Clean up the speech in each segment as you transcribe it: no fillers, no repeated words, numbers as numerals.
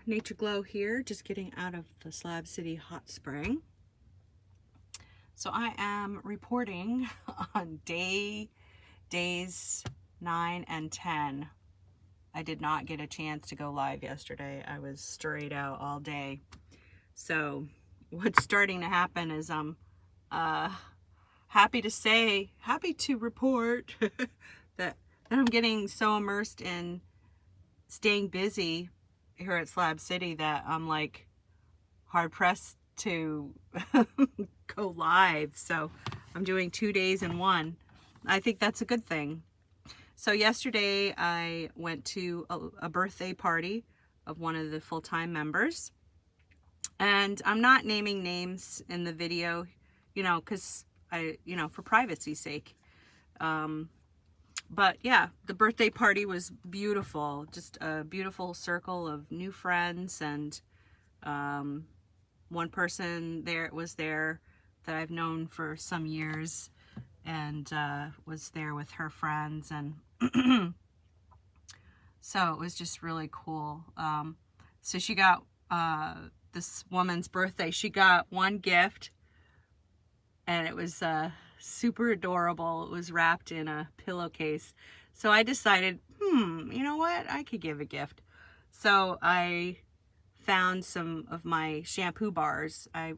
NatureGlo here, just getting out of the Slab City hot spring. So I am reporting on days 9 and 10. I did not get a chance to go live yesterday. I was straight out all day. So what's starting to happen is I'm happy to report that I'm getting so immersed in staying busy here at Slab City that I'm like hard pressed to go live. So I'm doing 2 days in one. I think that's a good thing. So yesterday I went to a birthday party of one of the full-time members, and I'm not naming names in the video, because for privacy's sake. But yeah, the birthday party was beautiful. Just a beautiful circle of new friends, and one person was there that I've known for some years, and was there with her friends, and so it was just really cool. So she got this woman's birthday. She got one gift, and it was super adorable. It was wrapped in a pillowcase. So I decided, you know what? I could give a gift. So I found some of my shampoo bars. I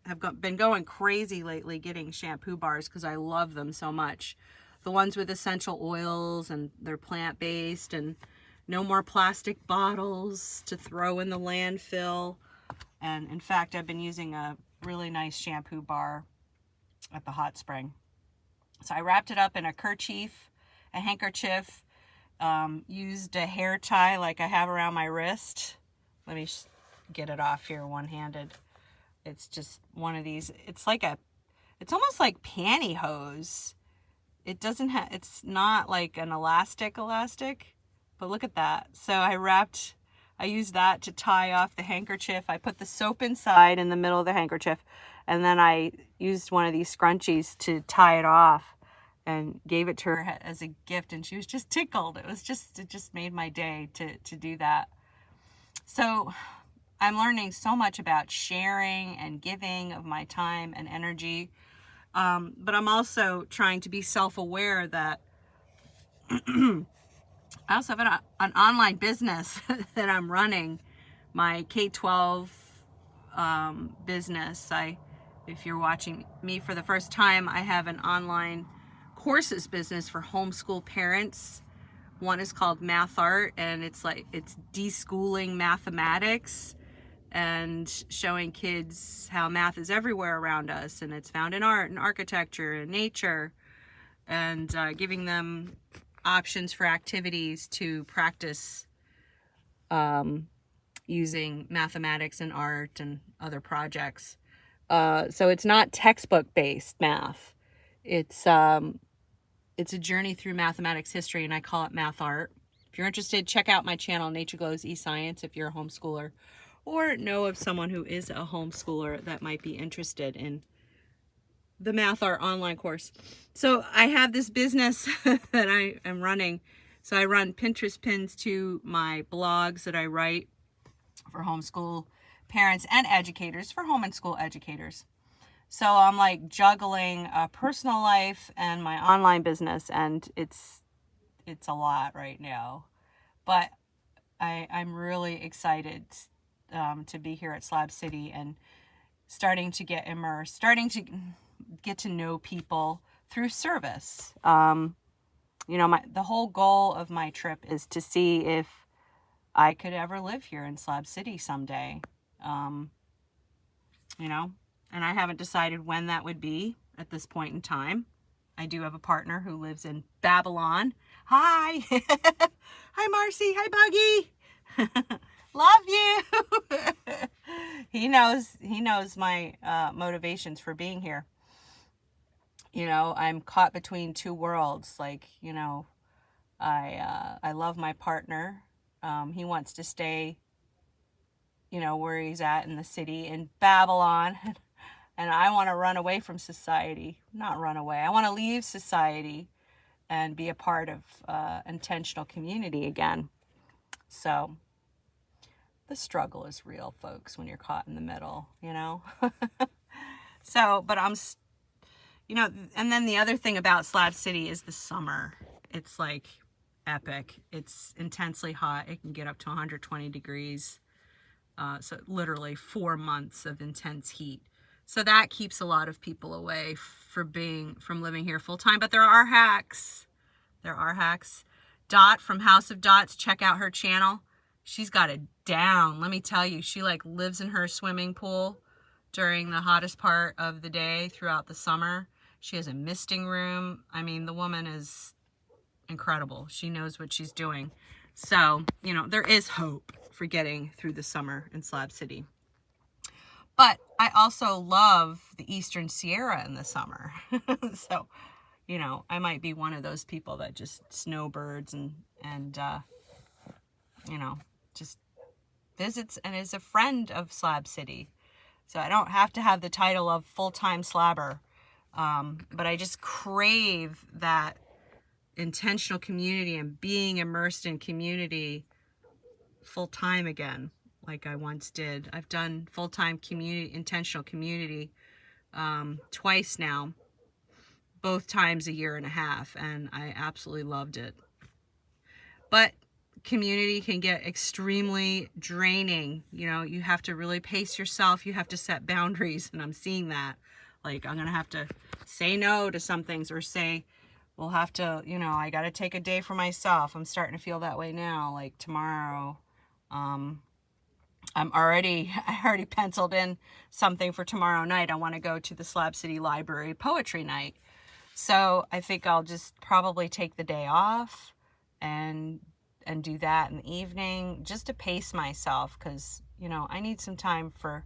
have been going crazy lately getting shampoo bars because I love them so much. The ones with essential oils, and they're plant-based, and no more plastic bottles to throw in the landfill. And in fact, I've been using a really nice shampoo bar at the hot spring. So I wrapped it up in a handkerchief, used a hair tie like I have around my wrist. Let me get it off here one-handed. It's just one of these. It's almost like pantyhose. It's not like an elastic, but look at that. So I used that to tie off the handkerchief. I put the soap inside in the middle of the handkerchief, and then I used one of these scrunchies to tie it off and gave it to her as a gift, and she was just tickled. It just made my day to do that. So I'm learning so much about sharing and giving of my time and energy. But I'm also trying to be self-aware that I also have an online business that I'm running, my K-12 business. If you're watching me for the first time, I have an online courses business for homeschool parents. One is called Math Art, and it's deschooling mathematics and showing kids how math is everywhere around us, and it's found in art and architecture and nature, and giving them options for activities to practice using mathematics and art and other projects. So it's not textbook based math. It's a journey through mathematics history, and I call it Math Art. If you're interested, check out my channel, NatureGlo's eScience, if you're a homeschooler or know of someone who is a homeschooler that might be interested in the Math Art online course. So I have this business that I am running. So I run Pinterest pins to my blogs that I write for homeschool parents and educators, for home and school educators. So I'm like juggling a personal life and my online business, and it's a lot right now. But I'm really excited to be here at Slab City and starting to get immersed, starting to get to know people through service. The whole goal of my trip is to see if I could ever live here in Slab City someday. And I haven't decided when that would be at this point in time. I do have a partner who lives in Babylon. Hi. Hi, Marcy. Hi, Buggy. Love you. He knows my motivations for being here. I'm caught between two worlds. I love my partner. He wants to stay, where he's at in the city in Babylon. And I want to run away from society. Not run away. I want to leave society and be a part of intentional community again. So the struggle is real, folks, when you're caught in the middle, you know? So, but you know, and then the other thing about Slab City is the summer. It's like epic. It's intensely hot. It can get up to 120 degrees. So literally 4 months of intense heat. So that keeps a lot of people away from living here full time. But there are hacks. There are hacks. Dot from House of Dots, check out her channel. She's got it down. Let me tell you, she like lives in her swimming pool during the hottest part of the day throughout the summer. She has a misting room. I mean, the woman is incredible. She knows what she's doing. So, you know, there is hope for getting through the summer in Slab City. But I also love the Eastern Sierra in the summer. So, you know, I might be one of those people that just snowbirds and you know, just visits and is a friend of Slab City. So I don't have to have the title of full-time slabber. But I just crave that intentional community and being immersed in community full-time again, like I once did. I've done full-time community, intentional community twice now, both times 1.5 years, and I absolutely loved it. But community can get extremely draining. You know, you have to really pace yourself. You have to set boundaries, and I'm seeing that. Like, I'm gonna have to say no to some things, or say, we'll have to, you know, I gotta take a day for myself. I'm starting to feel that way now. Like tomorrow, I already penciled in something for tomorrow night. I want to go to the Slab City Library poetry night. So I think I'll just probably take the day off and do that in the evening, just to pace myself, because, you know, I need some time for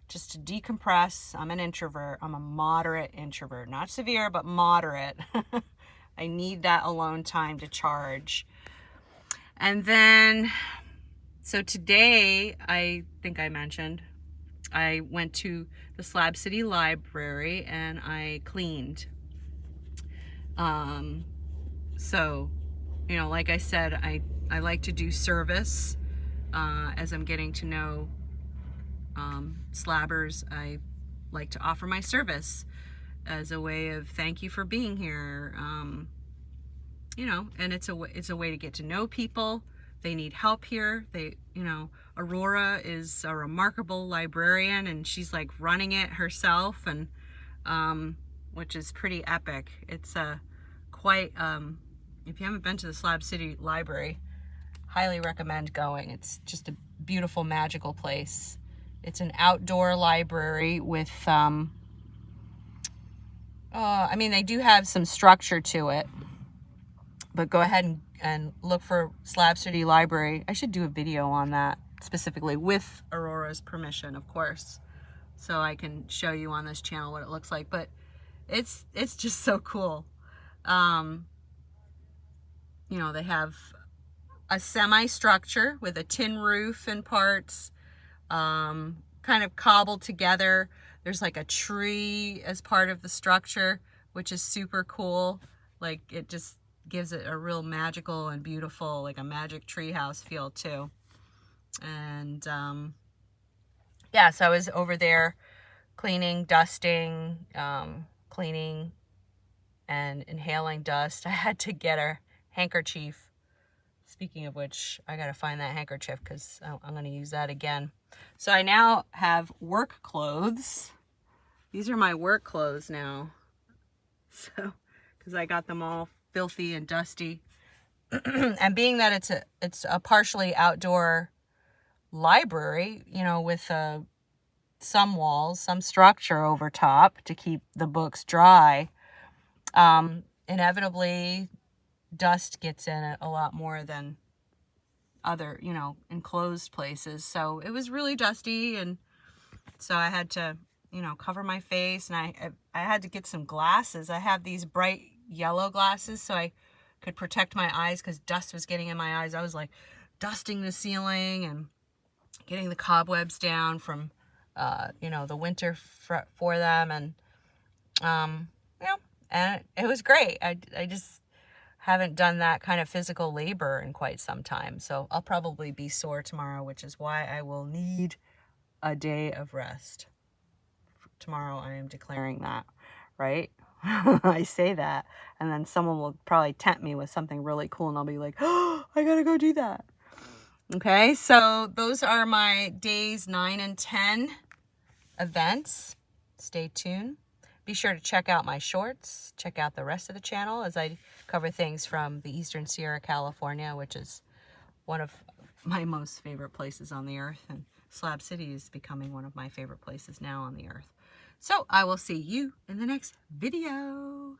just to decompress. I'm an introvert. I'm a moderate introvert, not severe, but moderate. I need that alone time to charge. And then, so today, I think I mentioned, I went to the Slab City Library and I cleaned. So, you know, like I said, I like to do service as I'm getting to know slabbers. I like to offer my service as a way of thank you for being here. You know, and it's a way to get to know people. They need help here. You know, Aurora is a remarkable librarian, and she's like running it herself, and which is pretty epic. It's quite if you haven't been to the Slab City Library, highly recommend going. It's just a beautiful, magical place. It's an outdoor library with I mean, they do have some structure to it, but go ahead and look for Slab City Library. I should do a video on that specifically with Aurora's permission, of course, so I can show you on this channel what it looks like. But it's just so cool. You know, they have a semi-structure with a tin roof in parts, kind of cobbled together. There's like a tree as part of the structure, which is super cool. Like, it just gives it a real magical and beautiful, like a magic tree house feel too. And yeah, so I was over there cleaning, dusting, cleaning and inhaling dust. I had to get a handkerchief. Speaking of which, I gotta find that handkerchief because I'm gonna use that again. So I now have work clothes. These are my work clothes now. So, because I got them all filthy and dusty. And being that it's a partially outdoor library, you know, with some walls, some structure over top to keep the books dry, inevitably dust gets in it a lot more than other, you know, enclosed places. So it was really dusty, and so I had to, you know, cover my face, and I had to get some glasses. I have these bright yellow glasses so I could protect my eyes because dust was getting in my eyes. I was like dusting the ceiling and getting the cobwebs down from you know, the winter for them, and you know, and it was great. I just haven't done that kind of physical labor in quite some time. So I'll probably be sore tomorrow, which is why I will need a day of rest. Tomorrow I am declaring that, right? I say that, and then someone will probably tempt me with something really cool, and I'll be like, oh, I gotta go do that. Okay, so those are my days 9 and 10 events. Stay tuned. Be sure to check out my shorts. Check out the rest of the channel as I cover things from the Eastern Sierra, California, which is one of my most favorite places on the earth. And Slab City is becoming one of my favorite places now on the earth. So I will see you in the next video.